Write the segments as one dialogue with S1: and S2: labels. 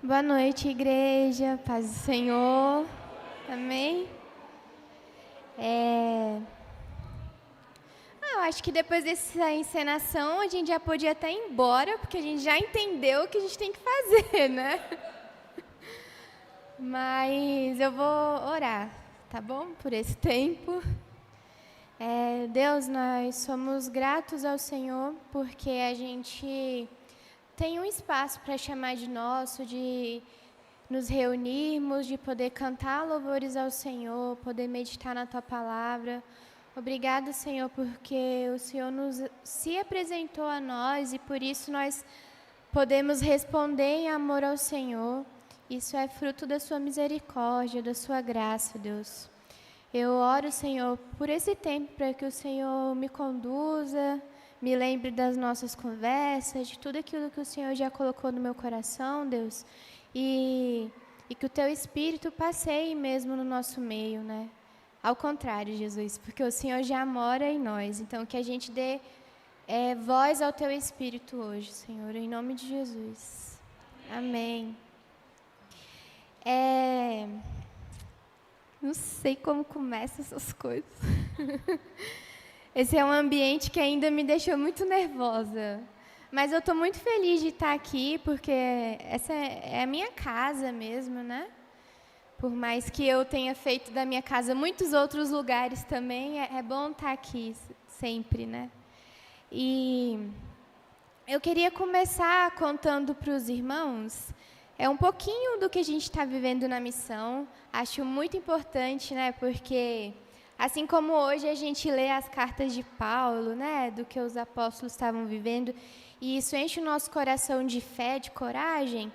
S1: Boa noite, igreja, paz do Senhor, amém? Eu acho que depois dessa encenação a gente já podia até ir embora, porque a gente já entendeu o que a gente tem que fazer, né? Mas eu vou orar, tá bom? Por esse tempo. Deus, nós somos gratos ao Senhor, porque a gente tem um espaço para chamar de nosso, de nos reunirmos, de poder cantar louvores ao Senhor, poder meditar na Tua Palavra. Obrigada, Senhor, porque o Senhor se apresentou a nós e por isso nós podemos responder em amor ao Senhor. Isso é fruto da Sua misericórdia, da Sua graça, Deus. Eu oro, Senhor, por esse tempo, para que o Senhor me conduza, me lembre das nossas conversas, de tudo aquilo que o Senhor já colocou no meu coração, Deus, e que o Teu Espírito passeie mesmo no nosso meio, né? Ao contrário, Jesus, porque o Senhor já mora em nós, então que a gente dê voz ao Teu Espírito hoje, Senhor, em nome de Jesus. Amém. Não sei como começam essas coisas. Esse é um ambiente que ainda me deixou muito nervosa. Mas eu estou muito feliz de estar aqui, porque essa é a minha casa mesmo, né? Por mais que eu tenha feito da minha casa muitos outros lugares também, é bom estar aqui sempre, né? E eu queria começar contando para os irmãos um pouquinho do que a gente está vivendo na missão. Acho muito importante, né? Porque assim como hoje a gente lê as cartas de Paulo, né? Do que os apóstolos estavam vivendo, e isso enche o nosso coração de fé, de coragem.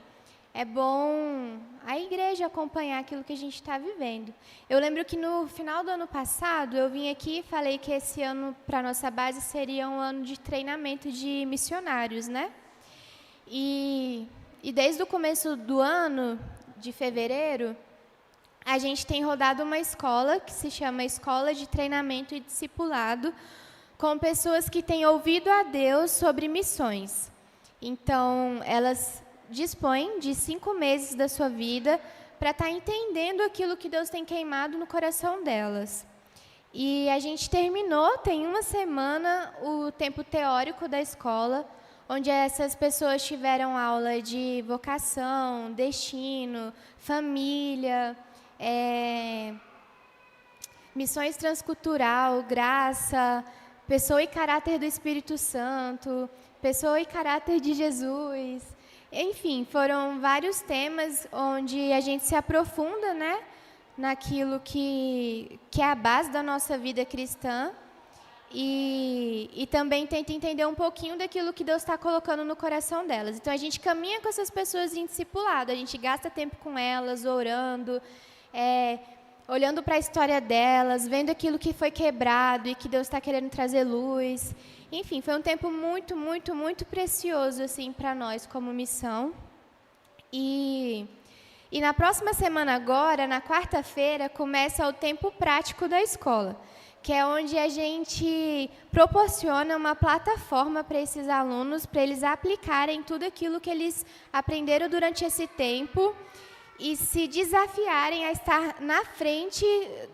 S1: É bom a igreja acompanhar aquilo que a gente está vivendo. Eu lembro que no final do ano passado eu vim aqui e falei que esse ano para a nossa base seria um ano de treinamento de missionários, né? E desde o começo do ano, de fevereiro, a gente tem rodado uma escola que se chama Escola de Treinamento e Discipulado, com pessoas que têm ouvido a Deus sobre missões. Então, elas dispõem de 5 meses da sua vida para estar entendendo aquilo que Deus tem queimado no coração delas. E a gente terminou, tem uma semana, o tempo teórico da escola, onde essas pessoas tiveram aula de vocação, destino, família, missões transcultural, graça, pessoa e caráter do Espírito Santo, pessoa e caráter de Jesus. Enfim, foram vários temas onde a gente se aprofunda, né, naquilo que é a base da nossa vida cristã e também tenta entender um pouquinho daquilo que Deus está colocando no coração delas. Então, a gente caminha com essas pessoas em discipulado, a gente gasta tempo com elas, orando, olhando para a história delas, vendo aquilo que foi quebrado e que Deus está querendo trazer luz. Enfim, foi um tempo muito, muito, muito precioso assim, para nós como missão. E na próxima semana agora, na quarta-feira, começa o tempo prático da escola, que é onde a gente proporciona uma plataforma para esses alunos, para eles aplicarem tudo aquilo que eles aprenderam durante esse tempo e se desafiarem a estar na frente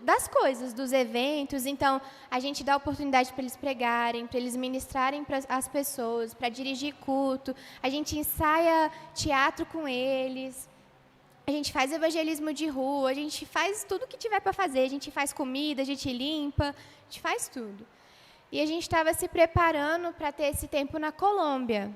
S1: das coisas, dos eventos. Então, a gente dá oportunidade para eles pregarem, para eles ministrarem para as pessoas, para dirigir culto. A gente ensaia teatro com eles. A gente faz evangelismo de rua, a gente faz tudo o que tiver para fazer. A gente faz comida, a gente limpa, a gente faz tudo. E a gente estava se preparando para ter esse tempo na Colômbia.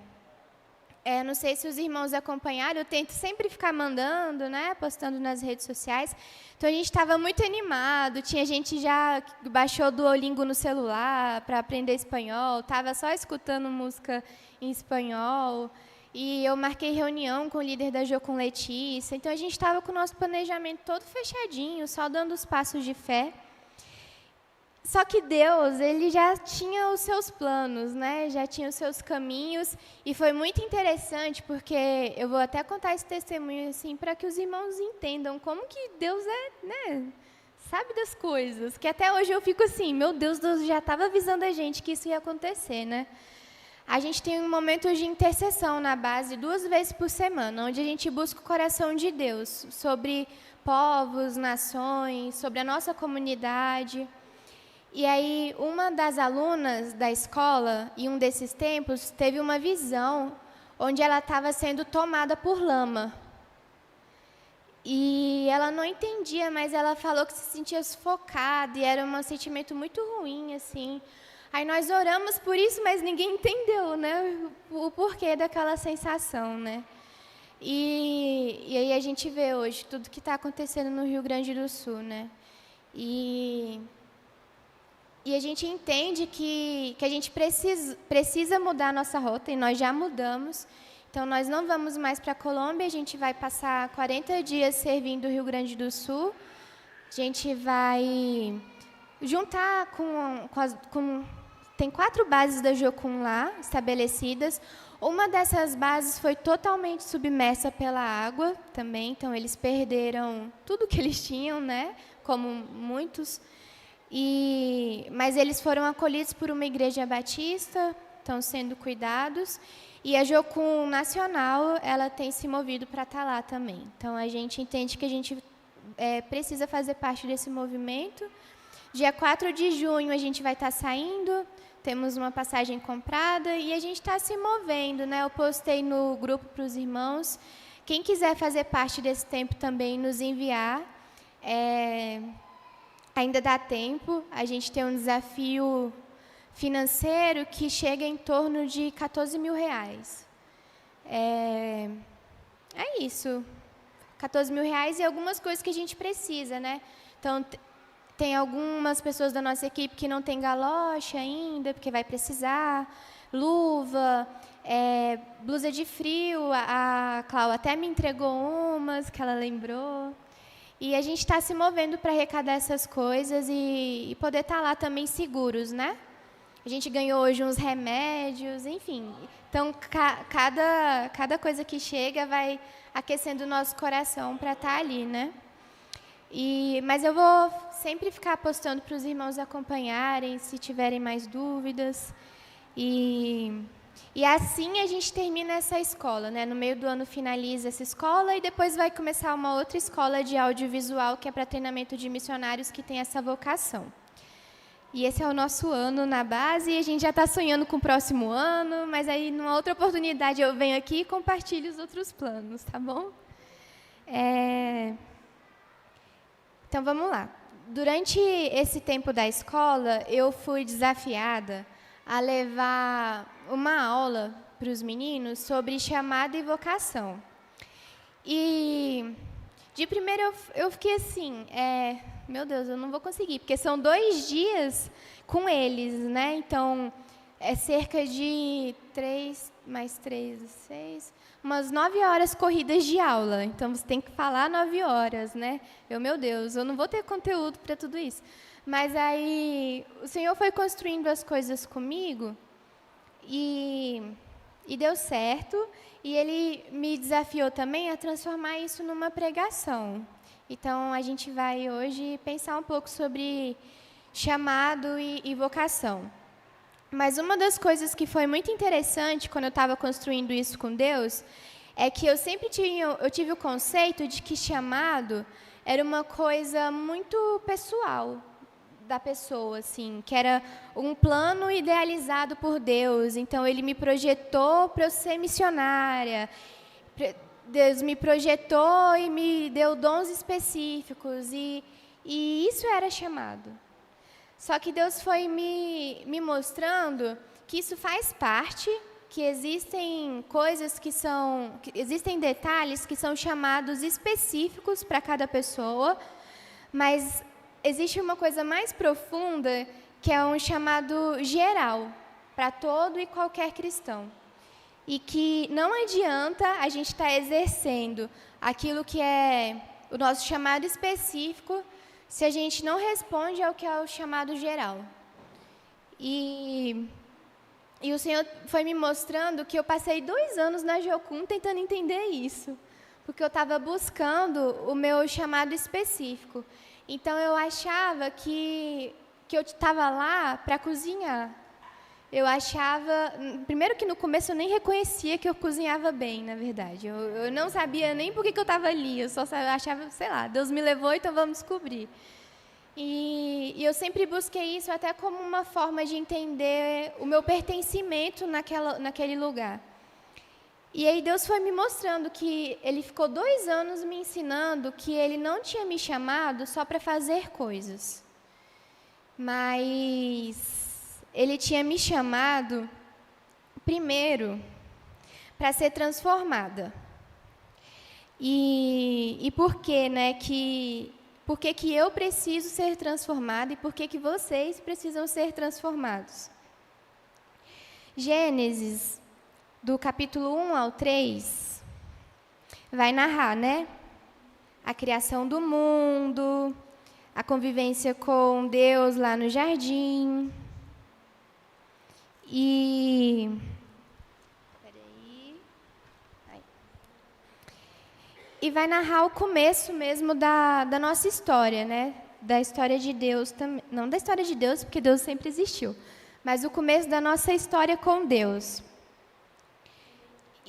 S1: Não sei se os irmãos acompanharam, eu tento sempre ficar mandando, né, postando nas redes sociais. Então, a gente estava muito animado, tinha gente já que baixou o Duolingo no celular para aprender espanhol, estava só escutando música em espanhol. E eu marquei reunião com o líder da Jo com Letícia. Então, a gente estava com o nosso planejamento todo fechadinho, só dando os passos de fé. Só que Deus, ele já tinha os seus planos, né? Já tinha os seus caminhos. E foi muito interessante, porque eu vou até contar esse testemunho assim, para que os irmãos entendam como que Deus né? Sabe das coisas. Que até hoje eu fico assim, meu Deus, Deus já estava avisando a gente que isso ia acontecer, né? a gente tem um momento de intercessão na base 2 vezes por semana, onde a gente busca o coração de Deus sobre povos, nações, sobre a nossa comunidade. E aí, uma das alunas da escola, em um desses tempos, teve uma visão onde ela estava sendo tomada por lama. E ela não entendia, mas ela falou que se sentia sufocada e era um sentimento muito ruim, assim. Aí nós oramos por isso, mas ninguém entendeu, né, o porquê daquela sensação, né? E aí a gente vê hoje tudo que está acontecendo no Rio Grande do Sul, né? E a gente entende que a gente precisa mudar a nossa rota, e nós já mudamos. Então, nós não vamos mais para a Colômbia, a gente vai passar 40 dias servindo o Rio Grande do Sul. A gente vai juntar tem 4 bases da Jocum lá, estabelecidas. Uma dessas bases foi totalmente submersa pela água também, então eles perderam tudo que eles tinham, né? Como muitos. Mas eles foram acolhidos por uma igreja batista, estão sendo cuidados, e a Jocum Nacional, ela tem se movido para estar lá também. Então, a gente entende que a gente precisa fazer parte desse movimento. Dia 4 de junho, a gente vai estar saindo, temos uma passagem comprada, e a gente está se movendo, né? Eu postei no grupo para os irmãos. Quem quiser fazer parte desse tempo também, nos enviar. Ainda dá tempo, a gente tem um desafio financeiro que chega em torno de 14 mil reais. É isso, 14 mil reais e algumas coisas que a gente precisa, né? Então, tem algumas pessoas da nossa equipe que não tem galocha ainda, porque vai precisar, luva, blusa de frio, a Cláudia até me entregou umas que ela lembrou. E a gente está se movendo para arrecadar essas coisas e poder estar lá também seguros, né? A gente ganhou hoje uns remédios, enfim. Então, cada coisa que chega vai aquecendo o nosso coração para estar ali, né? Mas eu vou sempre ficar postando para os irmãos acompanharem, se tiverem mais dúvidas. E assim a gente termina essa escola, né? No meio do ano finaliza essa escola e depois vai começar uma outra escola de audiovisual, que é para treinamento de missionários que tem essa vocação. E esse é o nosso ano na base, e a gente já está sonhando com o próximo ano, mas aí, numa outra oportunidade, eu venho aqui e compartilho os outros planos, tá bom? Então, vamos lá. Durante esse tempo da escola, eu fui desafiada a levar uma aula para os meninos sobre chamado e vocação. E, de primeiro, eu fiquei assim, meu Deus, eu não vou conseguir, porque são 2 dias com eles, né? Então, é cerca de 3 mais 3, 6, umas 9 horas corridas de aula. Então, você tem que falar 9 horas, né? Meu Deus, eu não vou ter conteúdo para tudo isso. Mas aí, o Senhor foi construindo as coisas comigo e deu certo. E Ele me desafiou também a transformar isso numa pregação. Então, a gente vai hoje pensar um pouco sobre chamado e vocação. Mas uma das coisas que foi muito interessante quando eu estava construindo isso com Deus é que eu sempre tive o conceito de que chamado era uma coisa muito pessoal da pessoa, assim, que era um plano idealizado por Deus. Então, Ele me projetou para eu ser missionária. Deus me projetou e me deu dons específicos, e isso era chamado. Só que Deus foi me mostrando que isso faz parte, que existem coisas existem detalhes que são chamados específicos para cada pessoa, mas existe uma coisa mais profunda, que é um chamado geral, para todo e qualquer cristão. E que não adianta a gente estar exercendo aquilo que é o nosso chamado específico, se a gente não responde ao que é o chamado geral. E o Senhor foi me mostrando que eu passei 2 anos na Jocum tentando entender isso, porque eu estava buscando o meu chamado específico. Então, eu achava que eu estava lá para cozinhar. Eu achava... Primeiro que no começo eu nem reconhecia que eu cozinhava bem, na verdade. Eu não sabia nem por que eu estava ali. Eu só achava, sei lá, Deus me levou, então vamos descobrir. E eu sempre busquei isso até como uma forma de entender o meu pertencimento naquele lugar. E aí Deus foi me mostrando que Ele ficou 2 anos me ensinando que Ele não tinha me chamado só para fazer coisas. Mas Ele tinha me chamado, primeiro, para ser transformada. E por quê, né? Por que eu preciso ser transformada e por que vocês precisam ser transformados? Gênesis, do capítulo 1 ao 3, vai narrar, né? A criação do mundo, a convivência com Deus lá no jardim. E vai narrar o começo mesmo da nossa história, né? Da história de Deus também. Não da história de Deus, porque Deus sempre existiu, mas o começo da nossa história com Deus.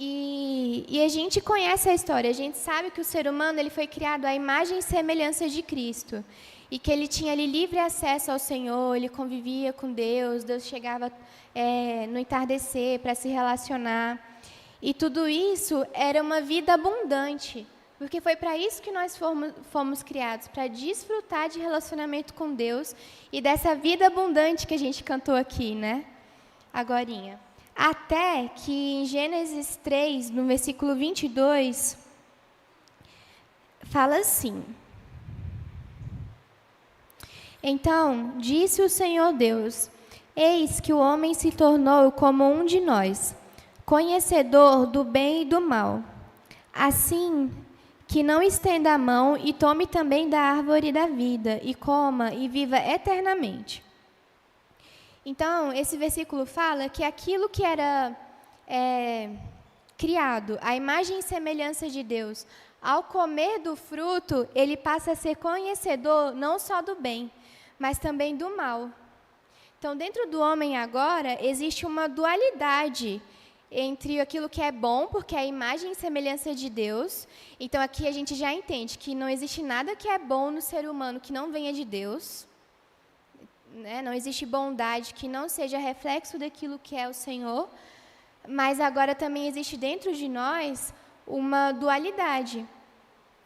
S1: E a gente conhece a história, a gente sabe que o ser humano ele foi criado à imagem e semelhança de Cristo. E que ele tinha ali livre acesso ao Senhor, ele convivia com Deus, Deus chegava no entardecer para se relacionar. E tudo isso era uma vida abundante, porque foi para isso que nós fomos criados, para desfrutar de relacionamento com Deus e dessa vida abundante que a gente cantou aqui, né? Agorinha. Até que em Gênesis 3, no versículo 22, fala assim: Então disse o Senhor Deus: Eis que o homem se tornou como um de nós, conhecedor do bem e do mal. Assim que não estenda a mão e tome também da árvore da vida, e coma e viva eternamente. Então, esse versículo fala que aquilo que era criado, a imagem e semelhança de Deus, ao comer do fruto, ele passa a ser conhecedor não só do bem, mas também do mal. Então, dentro do homem agora, existe uma dualidade entre aquilo que é bom, porque é a imagem e semelhança de Deus. Então, aqui a gente já entende que não existe nada que é bom no ser humano que não venha de Deus. Né? Não existe bondade que não seja reflexo daquilo que é o Senhor. Mas agora também existe dentro de nós uma dualidade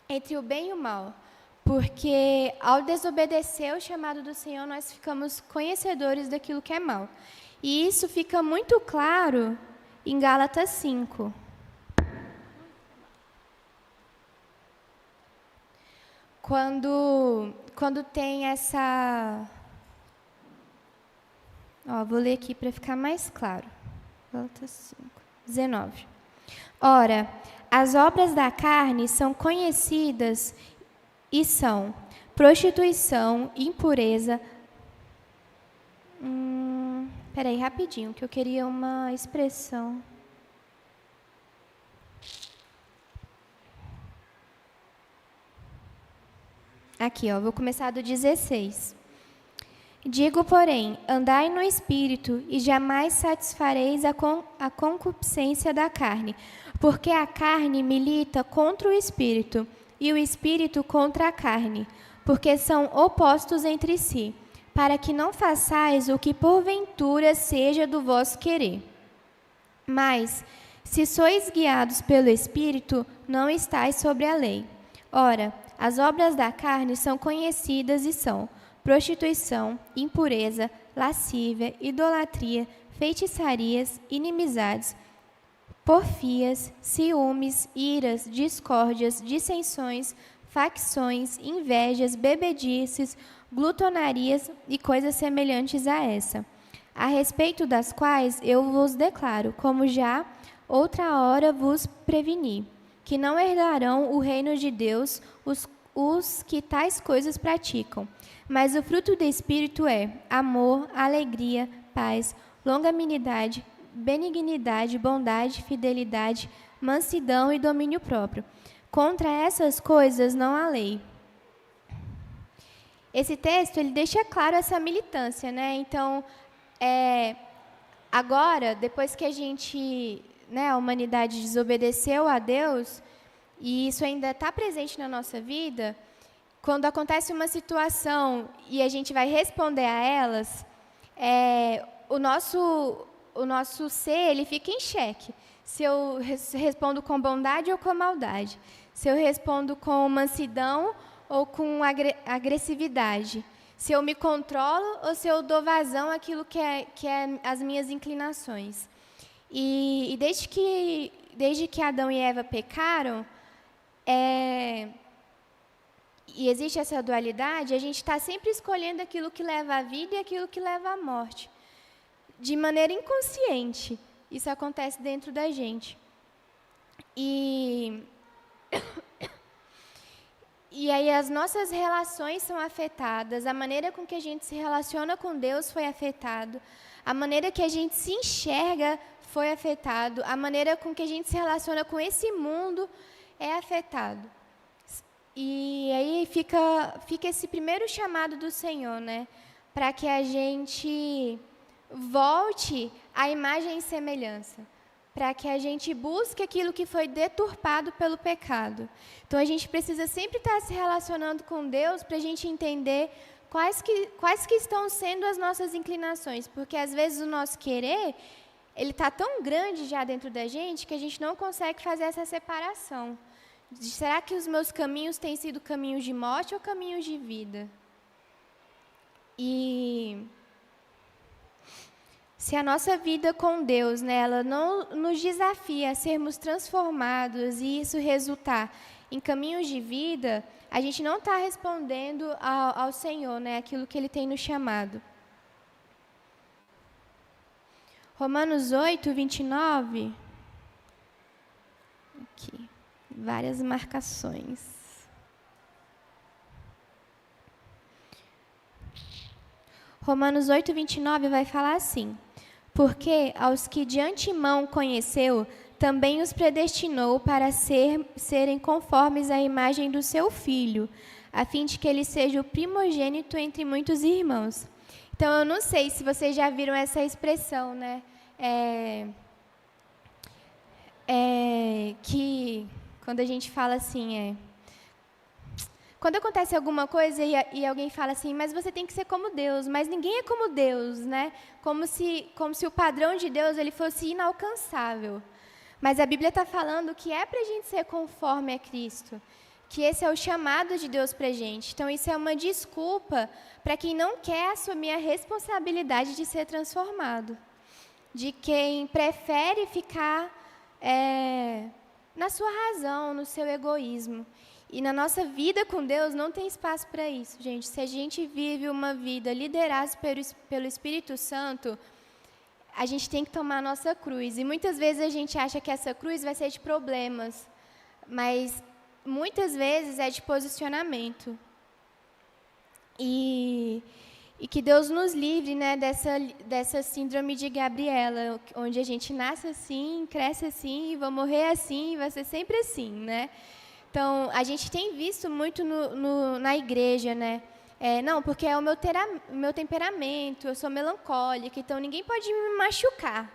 S1: entre o bem e o mal. Porque ao desobedecer o chamado do Senhor, nós ficamos conhecedores daquilo que é mal. E isso fica muito claro em Gálatas 5. Quando tem essa... vou ler aqui para ficar mais claro. Gálatas 5, 19. Ora, as obras da carne são conhecidas e são prostituição, impureza... Peraí, rapidinho, que eu queria uma expressão. Aqui, vou começar do 16. Digo, porém, andai no Espírito, e jamais satisfareis a concupiscência da carne, porque a carne milita contra o Espírito, e o Espírito contra a carne, porque são opostos entre si, para que não façais o que porventura seja do vosso querer. Mas, se sois guiados pelo Espírito, não estáis sobre a lei. Ora, as obras da carne são conhecidas e são prostituição, impureza, lascívia, idolatria, feitiçarias, inimizades, porfias, ciúmes, iras, discórdias, dissensões, facções, invejas, bebedices, glutonarias e coisas semelhantes a essa, a respeito das quais eu vos declaro, como já outra hora vos preveni, que não herdarão o reino de Deus os que tais coisas praticam. Mas o fruto do Espírito é amor, alegria, paz, longanimidade, benignidade, bondade, fidelidade, mansidão e domínio próprio. Contra essas coisas não há lei. Esse texto ele deixa claro essa militância, né? Então, agora, depois que a humanidade desobedeceu a Deus, e isso ainda está presente na nossa vida, quando acontece uma situação e a gente vai responder a elas, o nosso ser ele fica em xeque. Se eu respondo com bondade ou com maldade. Se eu respondo com mansidão ou com agressividade. Se eu me controlo ou se eu dou vazão àquilo que é as minhas inclinações. E desde que Adão e Eva pecaram, e existe essa dualidade, a gente está sempre escolhendo aquilo que leva à vida e aquilo que leva à morte. De maneira inconsciente, isso acontece dentro da gente. E aí as nossas relações são afetadas, a maneira com que a gente se relaciona com Deus foi afetado, a maneira que a gente se enxerga foi afetado, a maneira com que a gente se relaciona com esse mundo é afetado. E aí fica esse primeiro chamado do Senhor, né? Para que a gente volte à imagem e semelhança. Para que a gente busque aquilo que foi deturpado pelo pecado. Então, a gente precisa sempre estar se relacionando com Deus para a gente entender quais que estão sendo as nossas inclinações. Porque, às vezes, o nosso querer, ele está tão grande já dentro da gente que a gente não consegue fazer essa separação. Será que os meus caminhos têm sido caminhos de morte ou caminhos de vida? E se a nossa vida com Deus, né, ela não nos desafia a sermos transformados e isso resultar em caminhos de vida, a gente não está respondendo ao Senhor, né, aquilo que Ele tem nos chamado. Romanos 8, 29. Aqui. Várias marcações. Romanos 8, 29 vai falar assim: porque aos que de antemão conheceu, também os predestinou para serem conformes à imagem do seu Filho, a fim de que ele seja o primogênito entre muitos irmãos. Então, eu não sei se vocês já viram essa expressão, né? Que quando a gente fala assim, quando acontece alguma coisa e alguém fala assim, mas você tem que ser como Deus, mas ninguém é como Deus, né? Como se o padrão de Deus ele fosse inalcançável. Mas a Bíblia está falando que é para a gente ser conforme a Cristo, que esse é o chamado de Deus para a gente. Então, isso é uma desculpa para quem não quer assumir a responsabilidade de ser transformado, de quem prefere ficar na sua razão, no seu egoísmo. E na nossa vida com Deus não tem espaço para isso, gente. Se a gente vive uma vida liderada pelo Espírito Santo, a gente tem que tomar a nossa cruz. E muitas vezes a gente acha que essa cruz vai ser de problemas, mas muitas vezes é de posicionamento. E que Deus nos livre, né, dessa síndrome de Gabriela, onde a gente nasce assim, cresce assim, vai morrer assim, vai ser sempre assim, né? Então, a gente tem visto muito na igreja, né? Não, porque é o meu temperamento, eu sou melancólica, então ninguém pode me machucar,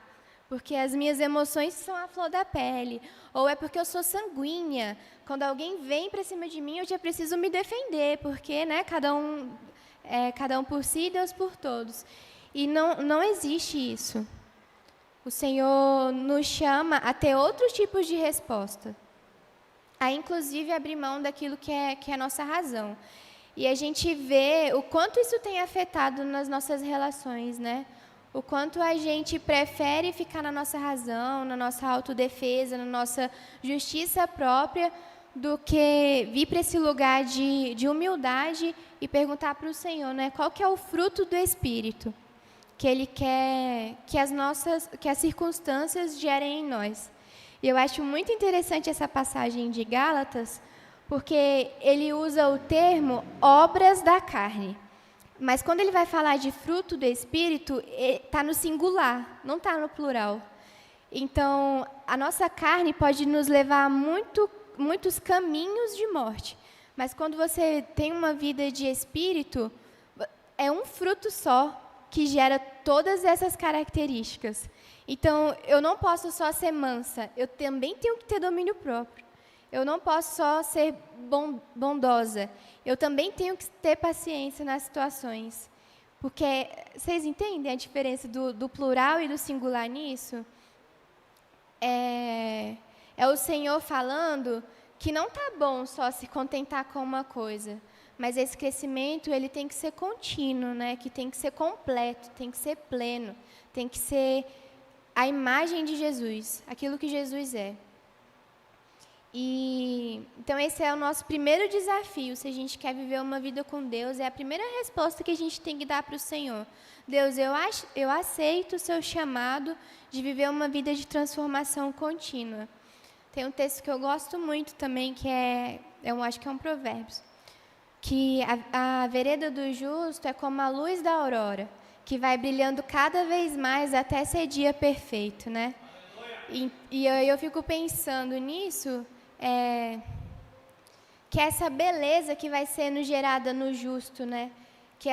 S1: porque as minhas emoções são a flor da pele. Ou é porque eu sou sanguínea, quando alguém vem para cima de mim, eu já preciso me defender, porque, né, cada um por si, Deus por todos. E não existe isso. O Senhor nos chama a ter outros tipos de resposta, a inclusive abrir mão daquilo que é a nossa razão. E a gente vê o quanto isso tem afetado nas nossas relações, né? O quanto a gente prefere ficar na nossa razão, na nossa autodefesa, na nossa justiça própria, do que vir para esse lugar de humildade e perguntar para o Senhor, né? Qual que é o fruto do Espírito que Ele quer que as circunstâncias gerem em nós. E eu acho muito interessante essa passagem de Gálatas, porque ele usa o termo obras da carne. Mas quando ele vai falar de fruto do Espírito, está no singular, não está no plural. Então, a nossa carne pode nos levar a muitos caminhos de morte. Mas quando você tem uma vida de Espírito, é um fruto só que gera todas essas características. Então, eu não posso só ser mansa, eu também tenho que ter domínio próprio. Eu não posso só ser bondosa, eu também tenho que ter paciência nas situações. Porque, vocês entendem a diferença do plural e do singular nisso? É o Senhor falando que não está bom só se contentar com uma coisa, mas esse crescimento ele tem que ser contínuo, né? Que tem que ser completo, tem que ser pleno, tem que ser a imagem de Jesus, aquilo que Jesus é. Então, esse é o nosso primeiro desafio, se a gente quer viver uma vida com Deus, é a primeira resposta que a gente tem que dar para o Senhor. Deus, eu aceito o seu chamado de viver uma vida de transformação contínua. Tem um texto que eu gosto muito também, que eu acho que é um provérbio, que a vereda do justo é como a luz da aurora, que vai brilhando cada vez mais até ser dia perfeito, né? E eu fico pensando nisso, que essa beleza que vai sendo gerada no justo, né? Que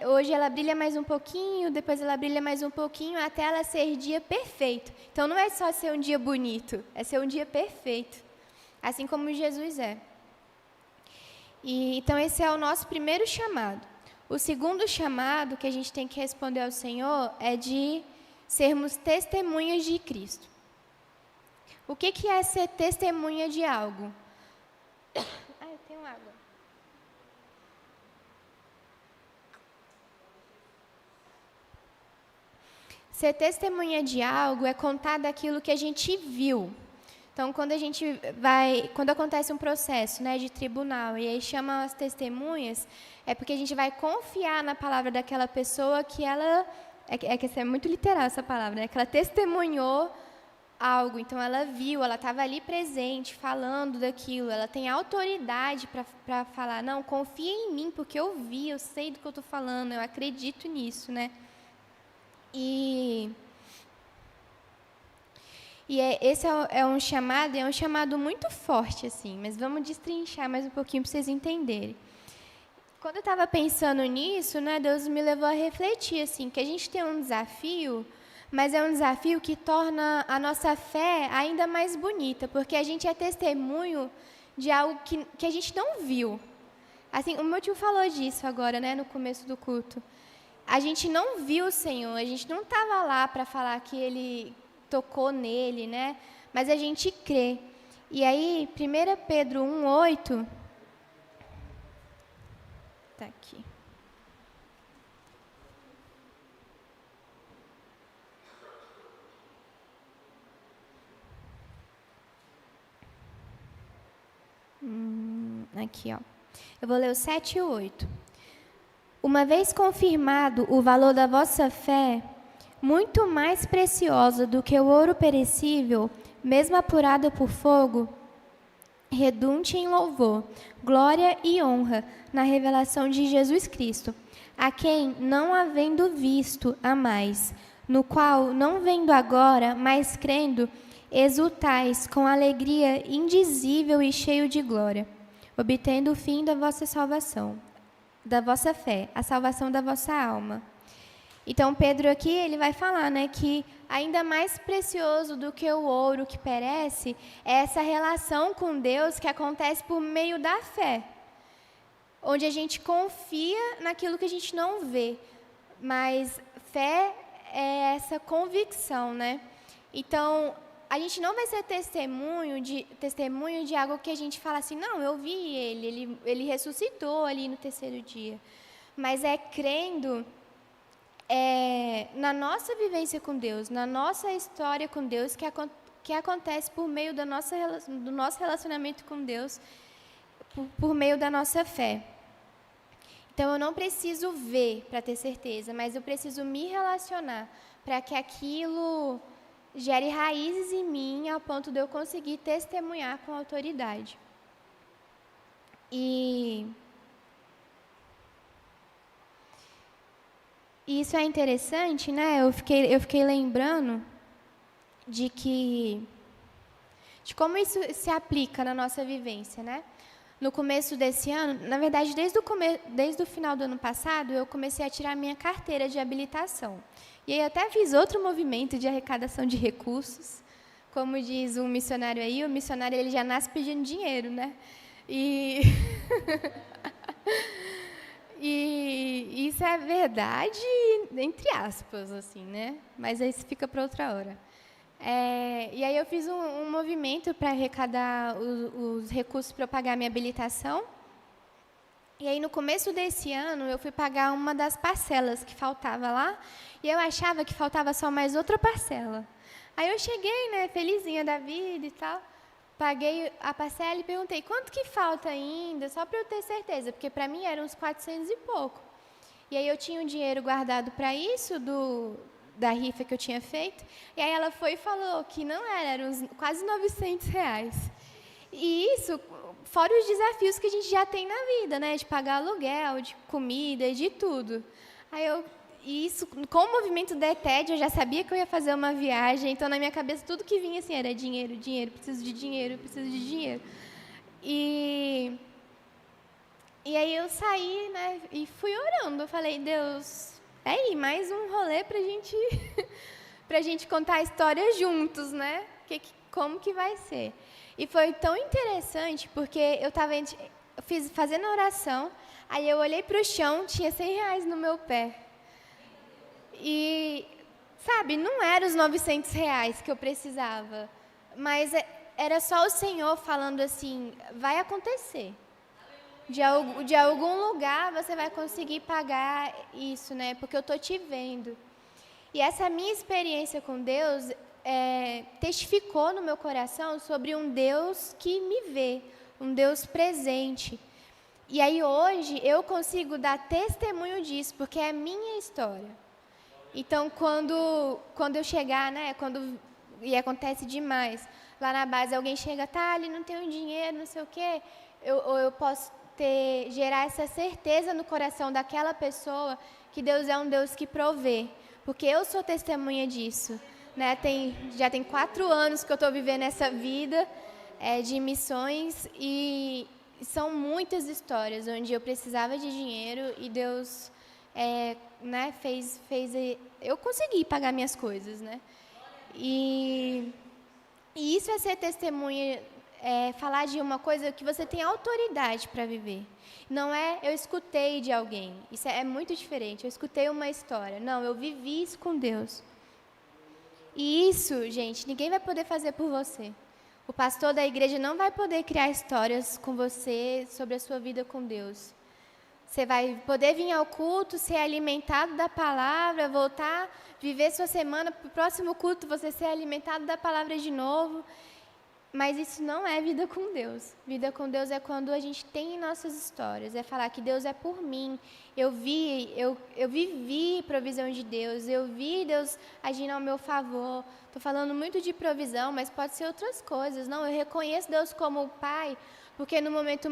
S1: hoje ela brilha mais um pouquinho, depois ela brilha mais um pouquinho, até ela ser dia perfeito. Então, não é só ser um dia bonito, é ser um dia perfeito, assim como Jesus é. Então, esse é o nosso primeiro chamado. O segundo chamado que a gente tem que responder ao Senhor é de sermos testemunhas de Cristo. O que é ser testemunha de algo? Eu tenho água. Ser testemunha de algo é contar daquilo que a gente viu. Então, quando acontece um processo, né, de tribunal, e aí chama as testemunhas, é porque a gente vai confiar na palavra daquela pessoa que ela... É muito literal essa palavra, né? Que ela testemunhou algo, então ela viu, ela estava ali presente, falando daquilo, ela tem autoridade para falar, não, confia em mim, porque eu vi, eu sei do que eu estou falando, eu acredito nisso, né? Esse é um chamado muito forte, assim, mas vamos destrinchar mais um pouquinho para vocês entenderem. Quando eu estava pensando nisso, né, Deus me levou a refletir, assim, que a gente tem um desafio, mas é um desafio que torna a nossa fé ainda mais bonita, porque a gente é testemunho de algo que a gente não viu. Assim, o meu tio falou disso agora, né, no começo do culto. A gente não viu o Senhor, a gente não estava lá para falar que Ele tocou nele, né? Mas a gente crê. E aí, 1 Pedro 1:8, tá aqui. Aqui, ó. Eu vou ler o 7 e o 8. Uma vez confirmado o valor da vossa fé, muito mais preciosa do que o ouro perecível, mesmo apurado por fogo, redunde em louvor, glória e honra na revelação de Jesus Cristo, a quem, não havendo visto, amais, no qual, não vendo agora, mas crendo, exultais com alegria indizível e cheio de glória, obtendo o fim da vossa salvação, da vossa fé, a salvação da vossa alma. Então, Pedro aqui, ele vai falar, né, que ainda mais precioso do que o ouro que perece é essa relação com Deus que acontece por meio da fé, onde a gente confia naquilo que a gente não vê, mas fé é essa convicção, né? Então, a gente não vai ser testemunho de algo que a gente fala assim, não, eu vi ele ressuscitou ali no terceiro dia, mas é crendo na nossa vivência com Deus, na nossa história com Deus, que acontece por meio do nosso relacionamento com Deus, por meio da nossa fé. Então, eu não preciso ver para ter certeza, mas eu preciso me relacionar para que aquilo gere raízes em mim ao ponto de eu conseguir testemunhar com autoridade. E isso é interessante, né? Eu fiquei lembrando de como isso se aplica na nossa vivência, né? no começo desse ano, na verdade, desde o final do ano passado, eu comecei a tirar minha carteira de habilitação. E aí eu até fiz outro movimento de arrecadação de recursos. Como diz um missionário aí, o missionário ele já nasce pedindo dinheiro, né? E, e isso é verdade, entre aspas, assim, né? Mas aí isso fica para outra hora. E aí eu fiz um movimento para arrecadar os recursos para eu pagar a minha habilitação. E aí, no começo desse ano, eu fui pagar uma das parcelas que faltava lá, e eu achava que faltava só mais outra parcela. Aí eu cheguei, né, felizinha da vida e tal, paguei a parcela e perguntei, quanto que falta ainda, só para eu ter certeza, porque para mim eram uns 400 e pouco. E aí eu tinha um dinheiro guardado para isso, da rifa que eu tinha feito, e aí ela foi e falou que não eram uns quase R$900. E isso, fora os desafios que a gente já tem na vida, né, de pagar aluguel, de comida, de tudo. E isso, com o movimento da ETED, eu já sabia que eu ia fazer uma viagem, então na minha cabeça tudo que vinha assim era dinheiro, dinheiro, preciso de dinheiro, preciso de dinheiro. E aí eu saí, né, e fui orando. Eu falei, Deus, aí, mais um rolê pra gente contar a história juntos, né? Como que vai ser? E foi tão interessante, porque eu estava fazendo a oração, aí eu olhei para o chão, tinha R$100 no meu pé. E, sabe, não eram os R$900 que eu precisava, mas era só o Senhor falando assim, vai acontecer. De algum lugar você vai conseguir pagar isso, né? Porque eu estou te vendo. E essa minha experiência com Deus testificou no meu coração sobre um Deus que me vê, um Deus presente. E aí hoje eu consigo dar testemunho disso, porque é a minha história. Então, quando eu chegar, né, e acontece demais, lá na base alguém chega, tá, ali não tem dinheiro, não sei o quê, eu posso gerar essa certeza no coração daquela pessoa que Deus é um Deus que provê, porque eu sou testemunha disso. Né? Já tem 4 anos que eu estou vivendo essa vida de missões e são muitas histórias onde eu precisava de dinheiro e Deus né, fez eu consegui pagar minhas coisas, né? E isso é ser testemunha, falar de uma coisa que você tem autoridade para viver. Não é eu escutei de alguém, isso é muito diferente. Eu escutei uma história, não, eu vivi isso com Deus. E isso, gente, ninguém vai poder fazer por você. O pastor da igreja não vai poder criar histórias com você sobre a sua vida com Deus. Você vai poder vir ao culto, ser alimentado da palavra, voltar, viver sua semana, para o próximo culto você ser alimentado da palavra de novo. Mas isso não é vida com Deus. Vida com Deus é quando a gente tem nossas histórias, é falar que Deus é por mim. Eu vivi provisão de Deus, eu vi Deus agindo ao meu favor. Estou falando muito de provisão, mas pode ser outras coisas. Não, eu reconheço Deus como o Pai, porque no momento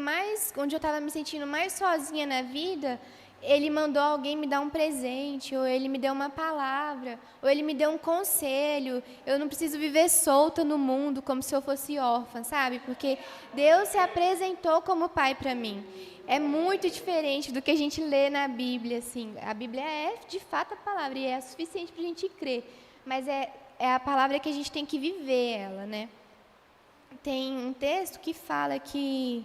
S1: onde eu estava me sentindo mais sozinha na vida, Ele mandou alguém me dar um presente, ou Ele me deu uma palavra, ou Ele me deu um conselho. Eu não preciso viver solta no mundo como se eu fosse órfã, sabe? Porque Deus se apresentou como Pai para mim. É muito diferente do que a gente lê na Bíblia, assim. A Bíblia é, de fato, a palavra, e é suficiente para a gente crer. Mas é a palavra que a gente tem que viver ela, né? Tem um texto que fala que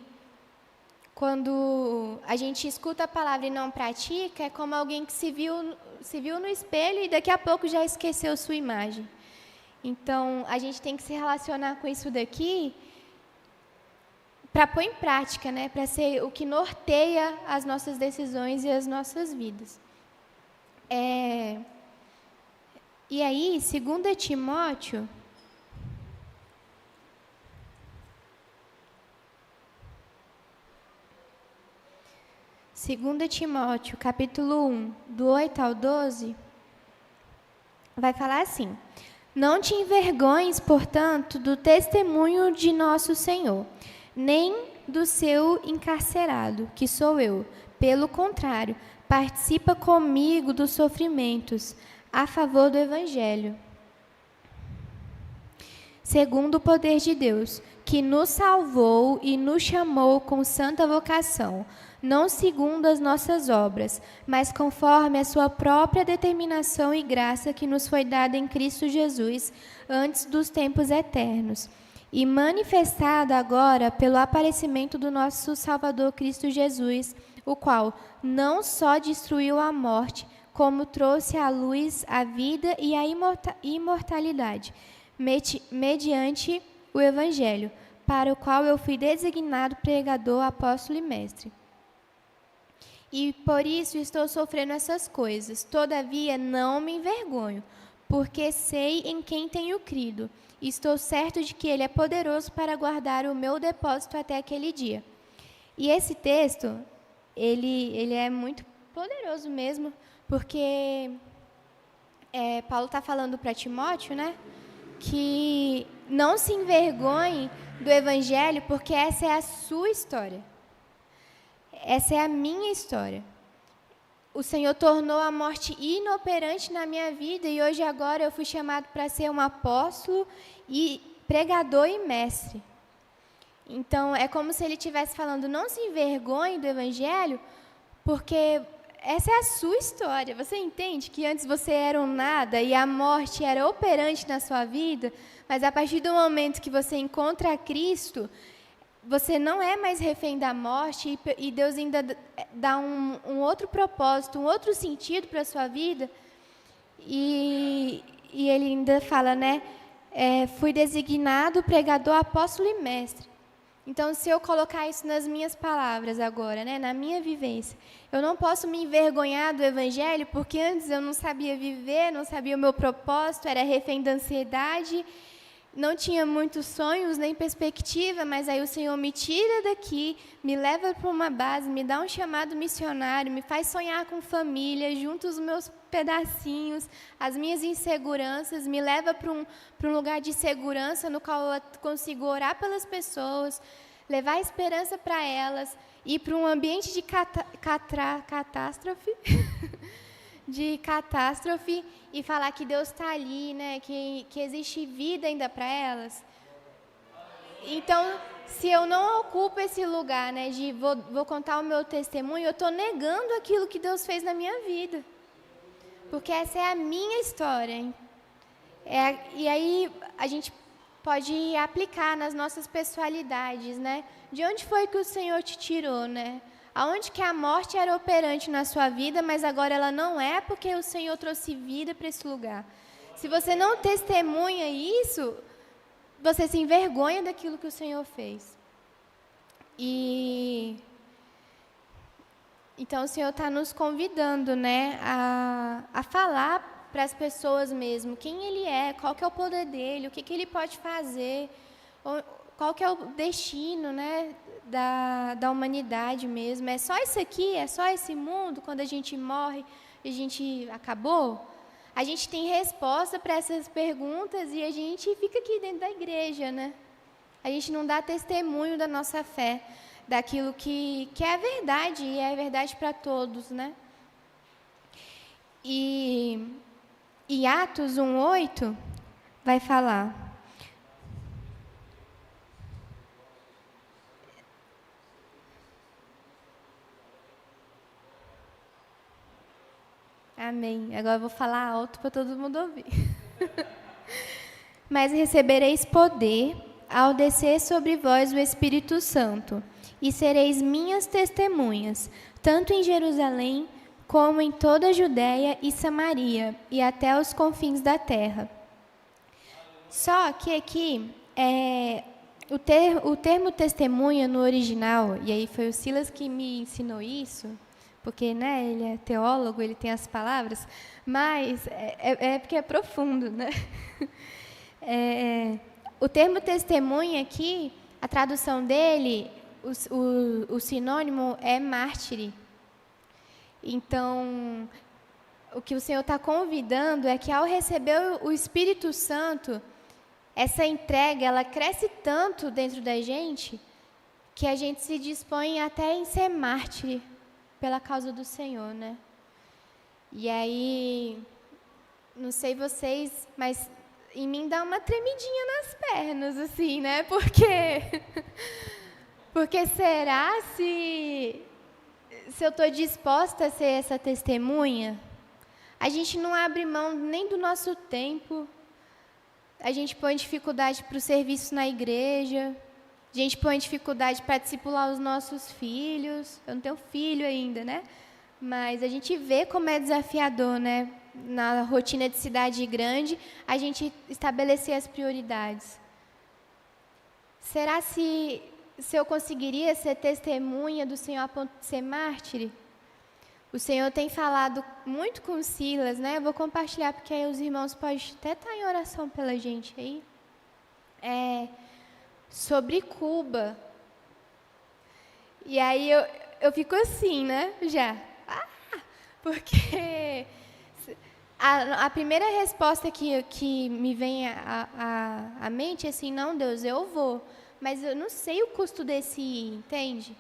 S1: quando a gente escuta a palavra e não pratica, é como alguém que se viu no espelho e daqui a pouco já esqueceu sua imagem. Então, a gente tem que se relacionar com isso daqui para pôr em prática, né? Para ser o que norteia as nossas decisões e as nossas vidas. E aí, 2 Timóteo... 2 Timóteo, capítulo 1, do 8 ao 12, vai falar assim: Não te envergonhes, portanto, do testemunho de nosso Senhor, nem do seu encarcerado, que sou eu. Pelo contrário, participa comigo dos sofrimentos, a favor do Evangelho. segundo o poder de Deus, que nos salvou e nos chamou com santa vocação, não segundo as nossas obras, mas conforme a sua própria determinação e graça que nos foi dada em Cristo Jesus, antes dos tempos eternos, e manifestada agora pelo aparecimento do nosso Salvador Cristo Jesus, o qual não só destruiu a morte, como trouxe à luz a vida e a imortalidade, mediante o Evangelho, para o qual eu fui designado pregador, apóstolo e mestre. E por isso estou sofrendo essas coisas. Todavia não me envergonho, porque sei em quem tenho crido. E estou certo de que Ele é poderoso para guardar o meu depósito até aquele dia. E esse texto, ele é muito poderoso mesmo, porque Paulo está falando para Timóteo, né, que não se envergonhe do Evangelho, porque essa é a sua história. Essa é a minha história. O Senhor tornou a morte inoperante na minha vida e hoje agora eu fui chamado para ser um apóstolo e pregador e mestre. Então, é como se ele estivesse falando, não se envergonhe do Evangelho, porque essa é a sua história. Você entende que antes você era um nada e a morte era operante na sua vida, mas a partir do momento que você encontra Cristo, você não é mais refém da morte e Deus ainda dá um outro propósito, um outro sentido para a sua vida. E ele ainda fala, né? Fui designado pregador, apóstolo e mestre. Então, se eu colocar isso nas minhas palavras agora, né, na minha vivência, eu não posso me envergonhar do Evangelho, porque antes eu não sabia viver, não sabia o meu propósito, era refém da ansiedade, não tinha muitos sonhos nem perspectiva, mas aí o Senhor me tira daqui, me leva para uma base, me dá um chamado missionário, me faz sonhar com família, junta os meus pedacinhos, as minhas inseguranças, me leva para um lugar de segurança no qual eu consigo orar pelas pessoas, levar esperança para elas, ir para um ambiente de catástrofe, de catástrofe e falar que Deus está ali, né? Que existe vida ainda para elas. Então, se eu não ocupo esse lugar, né, de vou contar o meu testemunho, eu estou negando aquilo que Deus fez na minha vida. Porque essa é a minha história. Hein? E aí a gente pode aplicar nas nossas pessoalidades, né? De onde foi que o Senhor te tirou, né? Aonde que a morte era operante na sua vida, mas agora ela não é, porque o Senhor trouxe vida para esse lugar. Se você não testemunha isso, você se envergonha daquilo que o Senhor fez. Então o Senhor está nos convidando, né, a falar para as pessoas mesmo quem Ele é, qual que é o poder dEle, o que Ele pode fazer, qual que é o destino, né, da humanidade mesmo. É só isso aqui? É só esse mundo? Quando a gente morre, a gente acabou? A gente tem resposta para essas perguntas e a gente fica aqui dentro da igreja, né? A gente não dá testemunho da nossa fé, daquilo que é a verdade, e é a verdade para todos, né? E Atos 1:8 vai falar... Amém. Agora eu vou falar alto para todo mundo ouvir. Mas recebereis poder ao descer sobre vós o Espírito Santo, e sereis minhas testemunhas, tanto em Jerusalém, como em toda a Judéia e Samaria, e até os confins da terra. Só que aqui, o termo testemunha no original, e aí foi o Silas que me ensinou isso, porque, né, ele é teólogo, ele tem as palavras, mas é porque é profundo, né? O termo testemunha aqui, a tradução dele, o sinônimo é mártire. Então, o que o Senhor está convidando é que ao receber o Espírito Santo, essa entrega, ela cresce tanto dentro da gente, que a gente se dispõe até em ser mártire pela causa do Senhor, né? E aí, não sei vocês, mas em mim dá uma tremidinha nas pernas, assim, né? Porque será se eu estou disposta a ser essa testemunha? A gente não abre mão nem do nosso tempo, a gente põe dificuldade para o serviço na igreja, a gente põe dificuldade para discipular os nossos filhos. Eu não tenho filho ainda, né? Mas a gente vê como é desafiador, né? Na rotina de cidade grande, a gente estabelecer as prioridades. Será se eu conseguiria ser testemunha do Senhor a ponto de ser mártir? O Senhor tem falado muito com Silas, né? Eu vou compartilhar, porque aí os irmãos podem até estar em oração pela gente aí. Sobre Cuba. E aí eu fico assim, né? Já. Porque a primeira resposta que me vem à mente é assim, não, Deus, eu vou. Mas eu não sei o custo desse ir, entende?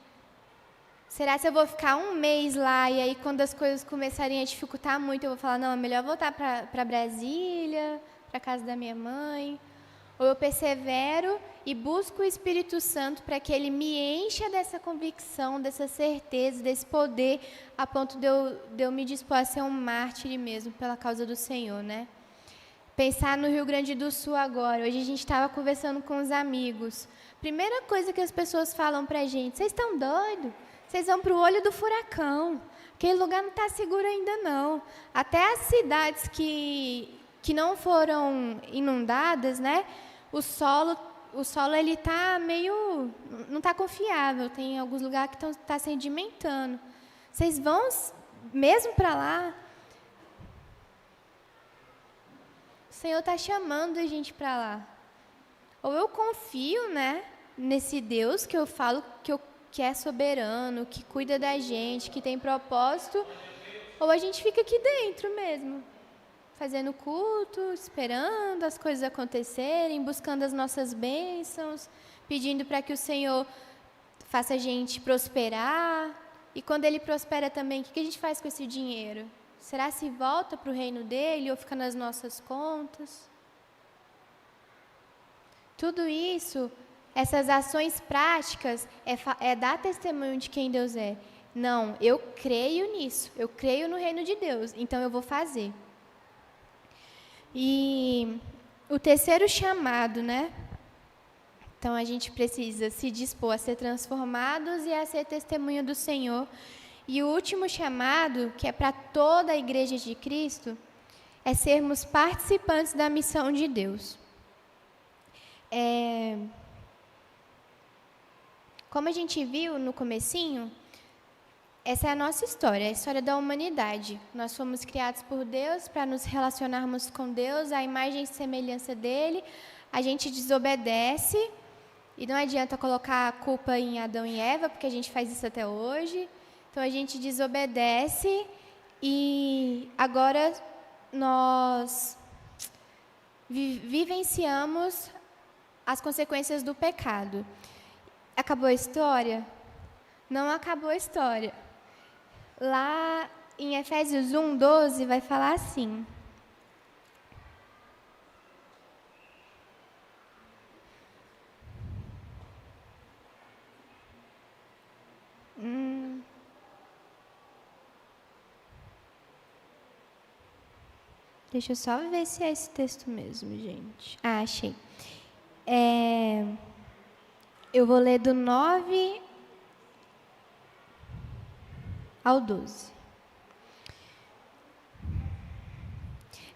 S1: Será que eu vou ficar um mês lá e aí quando as coisas começarem a dificultar muito, eu vou falar, não, é melhor voltar para Brasília, para casa da minha mãe? Ou eu persevero e busco o Espírito Santo para que ele me encha dessa convicção, dessa certeza, desse poder, a ponto de eu me dispor a ser um mártir mesmo pela causa do Senhor, né? Pensar no Rio Grande do Sul agora. Hoje a gente estava conversando com os amigos. Primeira coisa que as pessoas falam para a gente, vocês estão doidos? Vocês vão para o olho do furacão. Aquele lugar não está seguro ainda não. Até as cidades que não foram inundadas, né? O solo ele está meio, não está confiável. Tem alguns lugares que está sedimentando. Vocês vão mesmo para lá? O Senhor está chamando a gente para lá. Ou eu confio, né, nesse Deus que eu falo que é soberano, que cuida da gente, que tem propósito, ou a gente fica aqui dentro mesmo, fazendo culto, esperando as coisas acontecerem, buscando as nossas bênçãos, pedindo para que o Senhor faça a gente prosperar. E quando Ele prospera também, o que a gente faz com esse dinheiro? Será se volta para o reino dEle ou fica nas nossas contas? Tudo isso, essas ações práticas, é dar testemunho de quem Deus é. Não, eu creio nisso, eu creio no reino de Deus, então eu vou fazer. E o terceiro chamado, né? Então a gente precisa se dispor a ser transformados e a ser testemunha do Senhor. E o último chamado, que é para toda a Igreja de Cristo, é sermos participantes da missão de Deus. Como a gente viu no comecinho, essa é a nossa história, a história da humanidade. Nós fomos criados por Deus para nos relacionarmos com Deus, a imagem e semelhança dEle. A gente desobedece, e não adianta colocar a culpa em Adão e Eva, porque a gente faz isso até hoje. Então, a gente desobedece e agora nós vivenciamos as consequências do pecado. Acabou a história? Não acabou a história. Lá em Efésios 1:12 vai falar assim. Deixa eu só ver se é esse texto mesmo, gente. Ah, achei. Eu vou ler do 9 ao 12.